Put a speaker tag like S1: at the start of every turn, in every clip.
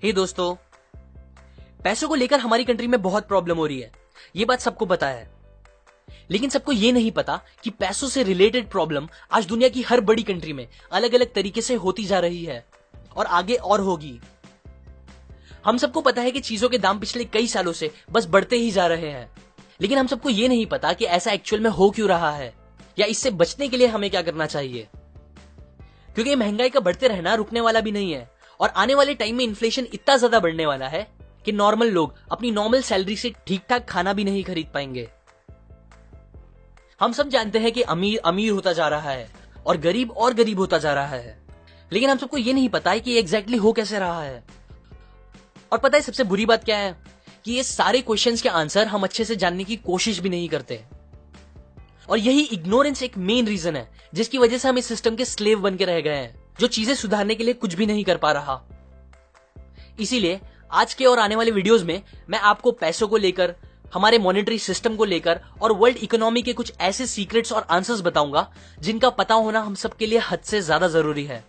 S1: हे दोस्तों, पैसों को लेकर हमारी कंट्री में बहुत प्रॉब्लम हो रही है। ये बात सबको पता है, लेकिन सबको ये नहीं पता कि पैसों से रिलेटेड प्रॉब्लम आज दुनिया की हर बड़ी कंट्री में अलग अलग तरीके से होती जा रही है और आगे और होगी। हम सबको पता है कि चीजों के दाम पिछले कई सालों से बस बढ़ते ही जा रहे हैं, लेकिन हम सबको ये नहीं पता कि ऐसा एक्चुअल में हो क्यों रहा है या इससे बचने के लिए हमें क्या करना चाहिए। क्योंकि महंगाई का बढ़ते रहना रुकने वाला भी नहीं है और आने वाले टाइम में इन्फ्लेशन इतना ज्यादा बढ़ने वाला है कि नॉर्मल लोग अपनी नॉर्मल सैलरी से ठीक ठाक खाना भी नहीं खरीद पाएंगे। हम सब जानते हैं कि अमीर अमीर होता जा रहा है और गरीब होता जा रहा है, लेकिन हम सबको ये नहीं पता है कि एग्जैक्टली हो कैसे रहा है। और पता है सबसे बुरी बात क्या है कि ये सारे क्वेश्चंस के आंसर हम अच्छे से जानने की कोशिश भी नहीं करते, और यही इग्नोरेंस एक मेन रीजन है जिसकी वजह से हम इस सिस्टम के स्लेव बन के रह गए हैं, जो चीजें सुधारने के लिए कुछ भी नहीं कर पा रहा। इसीलिए आज के और आने वाले वीडियोस में मैं आपको पैसों को लेकर, हमारे मॉनेटरी सिस्टम को लेकर और वर्ल्ड इकोनॉमी के कुछ ऐसे सीक्रेट्स और आंसर्स बताऊंगा जिनका पता होना हम सबके लिए हद से ज्यादा जरूरी है।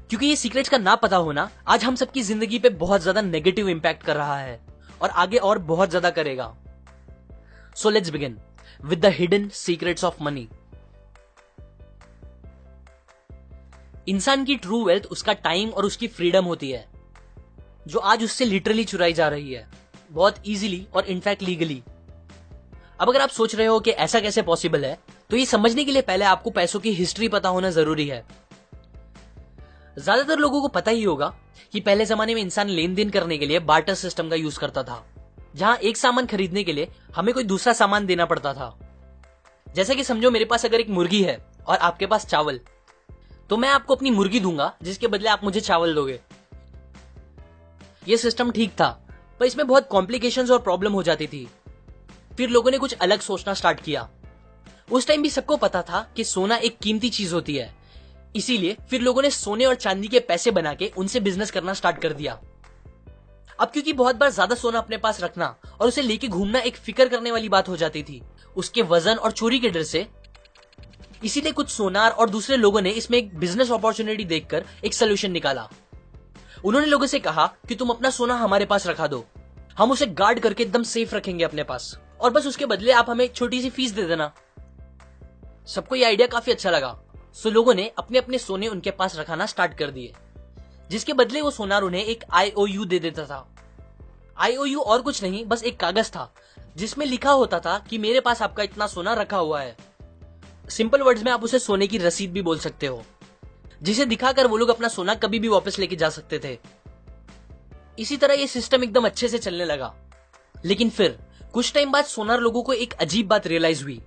S1: क्योंकि ये सीक्रेट्स का ना पता होना आज हम सबकी जिंदगी पे बहुत ज्यादा नेगेटिव इंपैक्ट कर रहा है और आगे और बहुत ज्यादा करेगा। So let's begin with the hidden secrets of money. इंसान की ट्रू वेल्थ उसका टाइम और उसकी फ्रीडम होती है, जो आज उससे लिटरली चुराई जा रही है, बहुत इजीली और इनफैक्ट लीगली। अब अगर आप सोच रहे हो कि ऐसा कैसे पॉसिबल है, तो ये समझने के लिए पहले आपको पैसों की हिस्ट्री पता होना जरूरी है। ज्यादातर लोगों को पता ही होगा कि पहले जमाने में इंसान लेन देन करने के लिए बार्टर सिस्टम का यूज करता था, जहां एक सामान खरीदने के लिए हमें कोई दूसरा सामान देना पड़ता था। जैसे कि समझो मेरे पास अगर एक मुर्गी है और आपके पास चावल, तो मैं आपको अपनी मुर्गी दूंगा जिसके बदले आप मुझे चावल दोगे। यह सिस्टम ठीक था, पर इसमें बहुत कॉम्प्लिकेशंस और प्रॉब्लम हो जाती थी। फिर लोगों ने कुछ अलग सोचना स्टार्ट किया। उस टाइम भी सबको पता था कि सोना एक कीमती चीज होती है, इसीलिए फिर लोगों ने सोने और चांदी के पैसे बना के उनसे बिजनेस करना स्टार्ट कर दिया। अब क्योंकि बहुत बार ज्यादा सोना अपने पास रखना और उसे लेके घूमना एक फिक्र करने वाली बात हो जाती थी, उसके वजन और चोरी के डर से, इसीलिए कुछ सोनार और दूसरे लोगों ने इसमें एक बिजनेस अपॉर्चुनिटी देखकर एक सोल्यूशन निकाला। उन्होंने लोगों से कहा कि तुम अपना सोना हमारे पास रखा दो, हम उसे गार्ड करके एकदम सेफ रखेंगे अपने पास, और बस उसके बदले आप हमें एक छोटी सी फीस दे देना। सबको यह आइडिया काफी अच्छा लगा, सो लोगों ने अपने अपने सोने उनके पास रखाना स्टार्ट कर दिए, जिसके बदले वो सोनार उन्हें एक IOU दे देता था। IOU और कुछ नहीं, बस एक कागज था जिसमें लिखा होता था कि मेरे पास आपका इतना सोना रखा हुआ है। सिंपल वर्ड्स में आप उसे सोने की रसीद भी बोल सकते हो, जिसे दिखाकर वो लोग अपना सोना कभी भी वापस लेके जा सकते थे। इसी तरह ये सिस्टम एकदम अच्छे से चलने लगा। लेकिन फिर कुछ टाइम बाद सोनार लोगों को एक अजीब बात रियलाइज हुई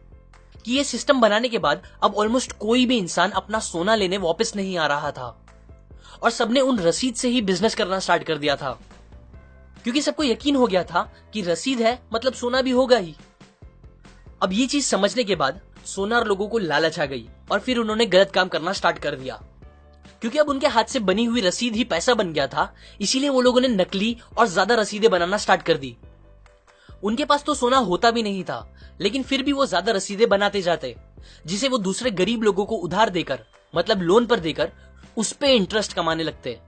S1: कि ये सिस्टम बनाने के बाद अब ऑलमोस्ट कोई भी इंसान अपना सोना लेने वापस नहीं आ रहा था, और सबने उन रसीद से ही बिजनेस करना स्टार्ट कर दिया था, क्योंकि सबको यकीन हो गया था कि रसीद है मतलब सोना भी होगा ही। अब ये चीज समझने के बाद सोनार लोगों को लालच आ गई और फिर उन्होंने गलत काम करना स्टार्ट कर दिया। क्योंकि अब उनके हाथ से बनी हुई रसीद ही पैसा बन गया था, इसीलिए वो लोगों ने नकली और ज्यादा रसीदें बनाना स्टार्ट कर दी। उनके पास तो सोना होता भी नहीं था, लेकिन फिर भी वो ज्यादा रसीदें बनाते जाते, जिसे वो दूसरे गरीब लोगों को उधार देकर, मतलब लोन पर देकर, उस पे इंटरेस्ट कमाने लगते।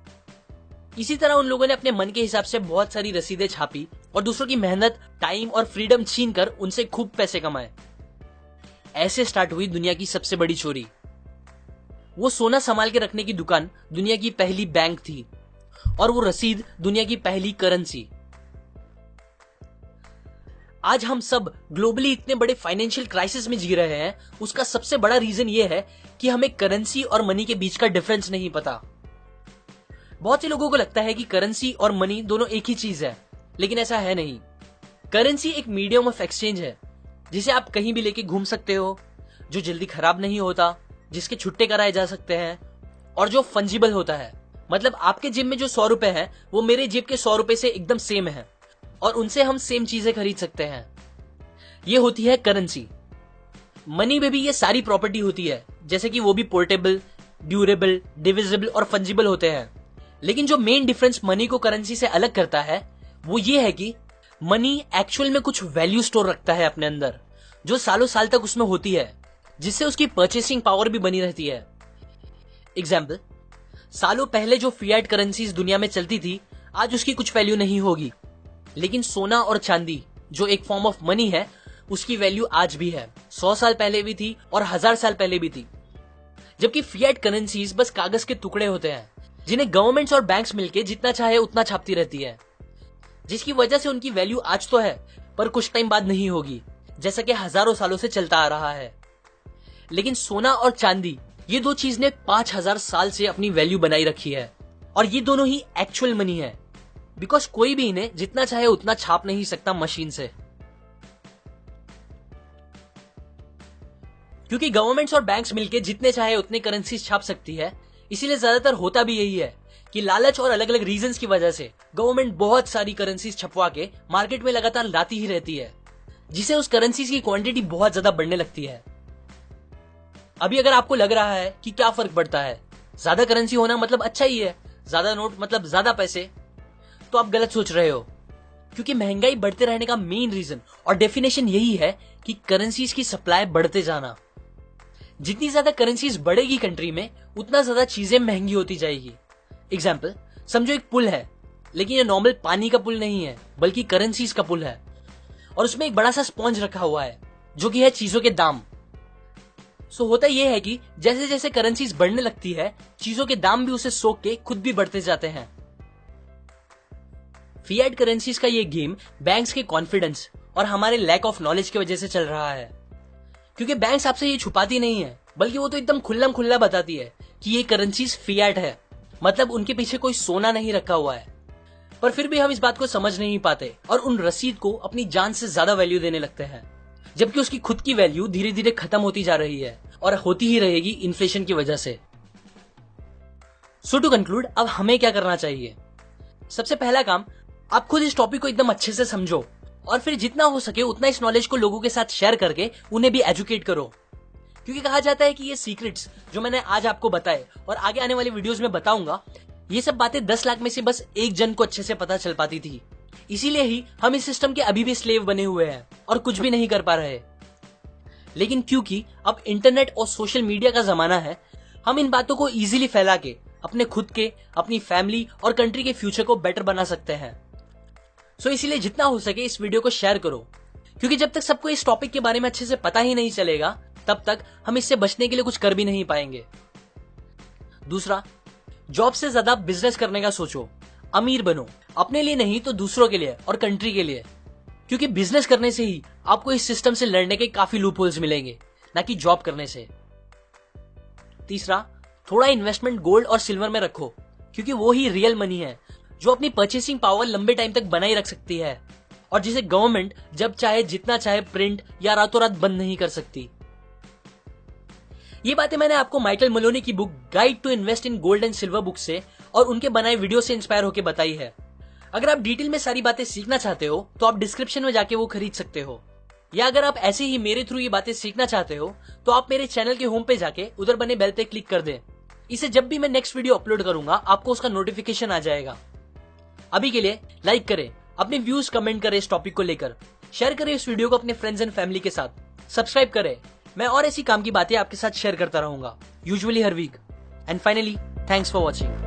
S1: इसी तरह उन लोगों ने अपने मन के हिसाब से बहुत सारी रसीदें छापी और दूसरों की मेहनत, टाइम और फ्रीडम छीन कर उनसे खूब पैसे कमाए। ऐसे स्टार्ट हुई दुनिया की सबसे बड़ी चोरी। वो सोना संभाल के रखने की दुकान दुनिया की पहली बैंक थी, और वो रसीद दुनिया की पहली करेंसी। आज हम सब ग्लोबली इतने बड़े फाइनेंशियल क्राइसिस में जी रहे हैं, उसका सबसे बड़ा रीजन ये है कि हमें करेंसी और मनी के बीच का डिफरेंस नहीं पता। बहुत से लोगों को लगता है कि करेंसी और मनी दोनों एक ही चीज है, लेकिन ऐसा है नहीं। करेंसी एक मीडियम ऑफ एक्सचेंज है, जिसे आप कहीं भी लेके घूम सकते हो, जो जल्दी खराब नहीं होता, जिसके छुट्टे कराए जा सकते हैं, और जो फंजिबल होता है। मतलब आपके जेब में जो 100 रुपए है वो मेरे जेब के 100 रुपए से एकदम सेम है, और उनसे हम सेम चीजें खरीद सकते हैं। ये होती है करेंसी। मनी में भी ये सारी प्रॉपर्टी होती है, जैसे कि वो भी पोर्टेबल, ड्यूरेबल, डिविजिबल और फंजिबल होते हैं। लेकिन जो मेन डिफरेंस मनी को करेंसी से अलग करता है वो ये है कि मनी एक्चुअल में कुछ वैल्यू स्टोर रखता है अपने अंदर, जो सालों साल तक उसमें होती है, जिससे उसकी परचेसिंग पावर भी बनी रहती है। एग्जाम्पल, सालों पहले जो फिएट करेंसीज दुनिया में चलती थी, आज उसकी कुछ वैल्यू नहीं होगी। लेकिन सोना और चांदी जो एक फॉर्म ऑफ मनी है, उसकी वैल्यू आज भी है, 100 साल पहले भी थी और 1000 साल पहले भी थी। जबकि फिएट करेंसीज बस कागज के टुकड़े होते हैं जिन्हें गवर्नमेंट्स और बैंक्स मिलके जितना चाहे उतना छापती रहती है, जिसकी वजह से उनकी वैल्यू आज तो है पर कुछ टाइम बाद नहीं होगी, जैसा कि हजारों सालों से चलता आ रहा है। लेकिन सोना और चांदी, ये दो चीज ने 5000 साल से अपनी वैल्यू बनाई रखी है और ये दोनों ही एक्चुअल मनी है, बिकॉज कोई भी इन्हें जितना चाहे उतना छाप नहीं सकता मशीन से। क्योंकि गवर्नमेंट्स और बैंक्स मिलके जितने चाहे उतने करेंसीज छाप सकती है, इसीलिए ज्यादातर होता भी यही है कि लालच और अलग अलग रीजंस की वजह से गवर्नमेंट बहुत सारी करेंसीज छपवा के मार्केट में लगातार लाती ही रहती है, जिसे उस करेंसीज की क्वांटिटी बहुत ज्यादा बढ़ने लगती है। अभी अगर आपको लग रहा है कि क्या फर्क पड़ता है, ज्यादा करेंसी होना मतलब अच्छा ही है, ज्यादा नोट मतलब ज्यादा पैसे, तो आप गलत सोच रहे हो। क्योंकि महंगाई बढ़ते रहने का मेन रीजन और डेफिनेशन यही है कि करेंसीज की सप्लाई बढ़ते जाना। जितनी ज्यादा करेंसीज बढ़ेगी कंट्री में, उतना ज्यादा चीजें महंगी होती जाएगी। एग्जाम्पल, समझो एक पुल है, लेकिन ये नॉर्मल पानी का पुल नहीं है बल्कि करेंसीज का पुल है, और उसमें एक बड़ा सा स्पॉन्ज रखा हुआ है जो कि है चीजों के दाम। सो होता यह है कि जैसे जैसे करेंसीज बढ़ने लगती है, चीजों के दाम भी उसे सोख के खुद भी बढ़ते जाते हैं। फिएट करेंसीज का ये गेम बैंक्स के कॉन्फिडेंस और हमारे लैक ऑफ नॉलेज की वजह से चल रहा है। क्योंकि बैंक्स आपसे ये छुपाती नहीं है, बल्कि वो तो एकदम खुल्लम खुल्ला बताती है कि ये करेंसीज फिएट है, मतलब उनके पीछे कोई सोना नहीं रखा हुआ है। पर फिर भी हम इस बात को समझ नहीं पाते और उन रसीद को अपनी जान से ज्यादा वैल्यू देने लगते हैं, जबकि उसकी खुद की वैल्यू धीरे धीरे खत्म होती जा रही है और होती ही रहेगी इन्फ्लेशन की वजह से। सो टू कंक्लूड, अब हमें क्या करना चाहिए? सबसे पहला काम, आप खुद इस टॉपिक को एकदम अच्छे से समझो और फिर जितना हो सके उतना इस नॉलेज को लोगों के साथ शेयर करके उन्हें भी एजुकेट करो। क्योंकि कहा जाता है कि ये सीक्रेट्स जो मैंने आज आपको बताए और आगे आने वाली वीडियोस में बताऊंगा, ये सब बातें 10 लाख में से बस एक जन को अच्छे से पता चल पाती थी। इसीलिए ही हम इस सिस्टम के अभी भी स्लेव बने हुए हैं और कुछ भी नहीं कर पा रहे। लेकिन क्योंकि अब इंटरनेट और सोशल मीडिया का जमाना है, हम इन बातों को इजीली फैला के अपने खुद के, अपनी फैमिली और कंट्री के फ्यूचर को बेटर बना सकते हैं। सो इसीलिए जितना हो सके इस वीडियो को शेयर करो, क्योंकि जब तक सबको इस टॉपिक के बारे में अच्छे से पता ही नहीं चलेगा, तब तक हम इससे बचने के लिए कुछ कर भी नहीं पाएंगे। दूसरा, जॉब से ज्यादा बिजनेस करने का सोचो, अमीर बनो, अपने लिए नहीं तो दूसरों के लिए और कंट्री के लिए। क्योंकि बिजनेस करने से ही आपको इस सिस्टम से लड़ने के काफी लूपहोल्स मिलेंगे, ना कि जॉब करने से। तीसरा, थोड़ा इन्वेस्टमेंट गोल्ड और सिल्वर में रखो, क्योंकि वो ही रियल मनी है जो अपनी परचेसिंग पावर लंबे टाइम तक बनाए रख सकती है और जिसे गवर्नमेंट जब चाहे जितना चाहे प्रिंट या रातों रात बंद नहीं कर सकती। ये बातें मैंने आपको माइकल मलोनी की book guide to invest in gold and silver book से और उनके बनाए वीडियो से इंस्पायर होकर बताई है। अगर आप डिटेल में सारी बातें सीखना चाहते हो तो आप डिस्क्रिप्शन में जाके वो खरीद सकते हो, या अगर आप ऐसे ही मेरे थ्रू ये बातें सीखना चाहते हो तो आप मेरे चैनल के होम पे जाके उधर बने बेल पे क्लिक कर दें। इसे जब भी मैं नेक्स्ट वीडियो अपलोड करूंगा आपको उसका नोटिफिकेशन आ जाएगा। अभी के लिए लाइक करें, अपने व्यूज कमेंट करें इस टॉपिक को लेकर, शेयर करें इस वीडियो को अपने फ्रेंड्स एंड फैमिली के साथ, सब्सक्राइब करें। मैं और ऐसी काम की बातें आपके साथ शेयर करता रहूंगा, यूजुअली हर वीक। And finally, thanks for watching.